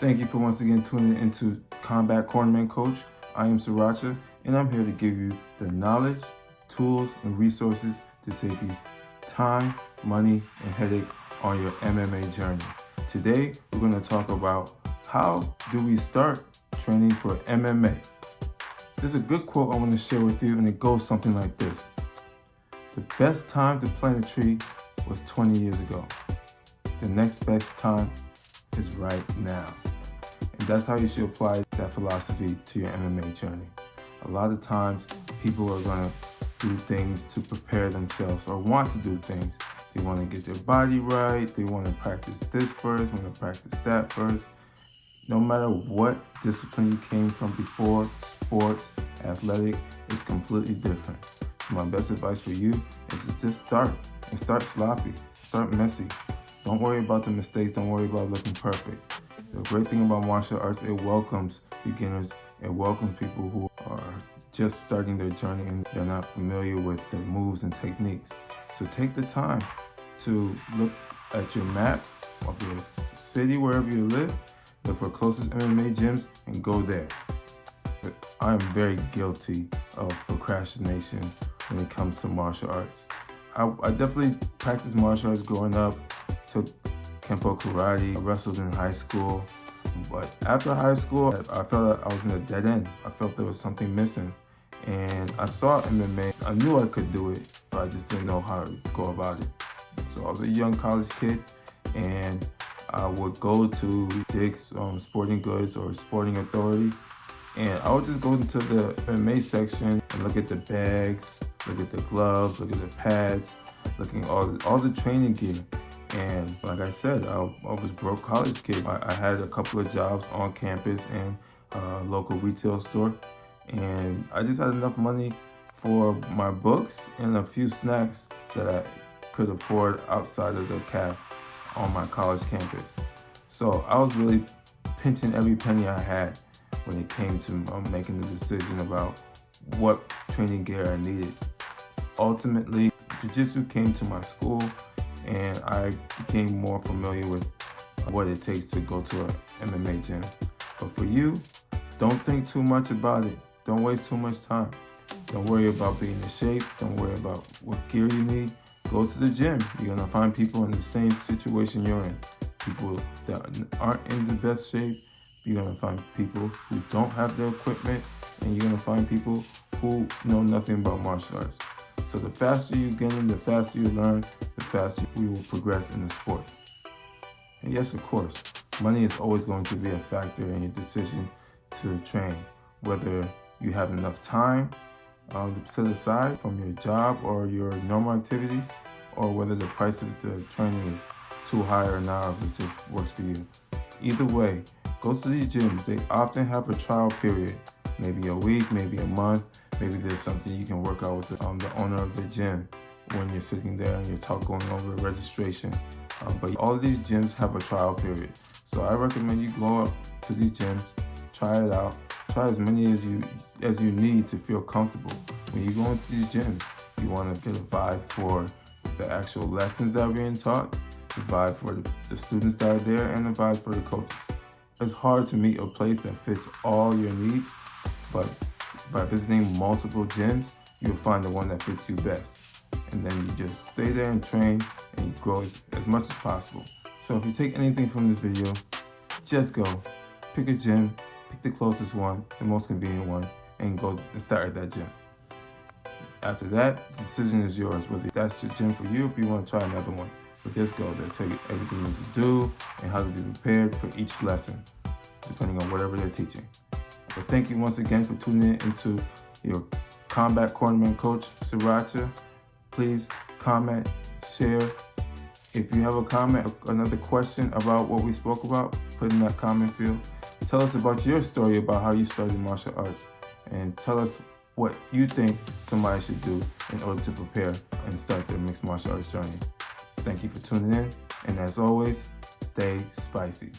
Thank you for once again tuning into Combat Cornerman Coach. I am Sriracha, and I'm here to give you the knowledge, tools, and resources to save you time, money, and headache on your MMA journey. Today, we're going to talk about how do we start training for MMA. There's a good quote I want to share with you, and it goes something like this. The best time to plant a tree was 20 years ago. The next best time is right now. And that's how you should apply that philosophy to your MMA journey. A lot of times, people are going to do things to prepare themselves or want to do things. They want to get their body right. They want to practice this first, want to practice that first. No matter what discipline you came from before, sports, athletic, is completely different. So my best advice for you is to just start and start sloppy, start messy. Don't worry about the mistakes. Don't worry about looking perfect. The great thing about martial arts, it welcomes beginners. It welcomes people who are just starting their journey and they're not familiar with the moves and techniques. So take the time to look at your map of your city, wherever you live, look for closest MMA gyms and go there. I am very guilty of procrastination when it comes to martial arts. I definitely practiced martial arts growing up, took Kempo karate, I wrestled in high school. But after high school, I felt like I was in a dead end. I felt there was something missing. And I saw MMA. I knew I could do it, but I just didn't know how to go about it. So I was a young college kid, and I would go to Dick's Sporting Goods or Sporting Authority, and I would just go into the MMA section and look at the bags, look at the gloves, look at the pads, looking at all the training gear. And like I said, I was a broke college kid. I had a couple of jobs on campus and a local retail store. And I just had enough money for my books and a few snacks that I could afford outside of the caf on my college campus. So I was really pinching every penny I had when it came to making the decision about what training gear I needed. Ultimately, jiu-jitsu came to my school, and I became more familiar with what it takes to go to an MMA gym. But for you, don't think too much about it. Don't waste too much time. Don't worry about being in shape. Don't worry about what gear you need. Go to the gym. You're going to find people in the same situation you're in. People that aren't in the best shape. You're going to find people who don't have the equipment. And you're going to find people who know nothing about martial arts. So the faster you get in, the faster you learn, the faster we will progress in the sport. And yes, of course, money is always going to be a factor in your decision to train. Whether you have enough time set aside from your job or your normal activities, or whether the price of the training is too high or not, if it just works for you. Either way, go to these gyms. They often have a trial period, maybe a week, maybe a month. Maybe there's something you can work out with the owner of the gym when you're sitting there and you're going over registration. But all of these gyms have a trial period. So I recommend you go up to these gyms, try it out, try as many as you need to feel comfortable. When you go into these gyms, you want to get a vibe for the actual lessons that are being taught, the vibe for the students that are there, and the vibe for the coaches. It's hard to meet a place that fits all your needs, but by visiting multiple gyms, you'll find the one that fits you best. And then you just stay there and train and you grow as much as possible. So if you take anything from this video, just go, pick a gym, pick the closest one, the most convenient one, and go and start at that gym. After that, the decision is yours, whether that's the gym for you, if you want to try another one. But just go there, tell you everything you need to do and how to be prepared for each lesson, depending on whatever they're teaching. So thank you once again for tuning into your Combat Cornerman Coach, Sriracha. Please comment, share. If you have a comment, another question about what we spoke about, put in that comment field. Tell us about your story about how you started martial arts, and tell us what you think somebody should do in order to prepare and start their mixed martial arts journey. Thank you for tuning in, and as always, stay spicy.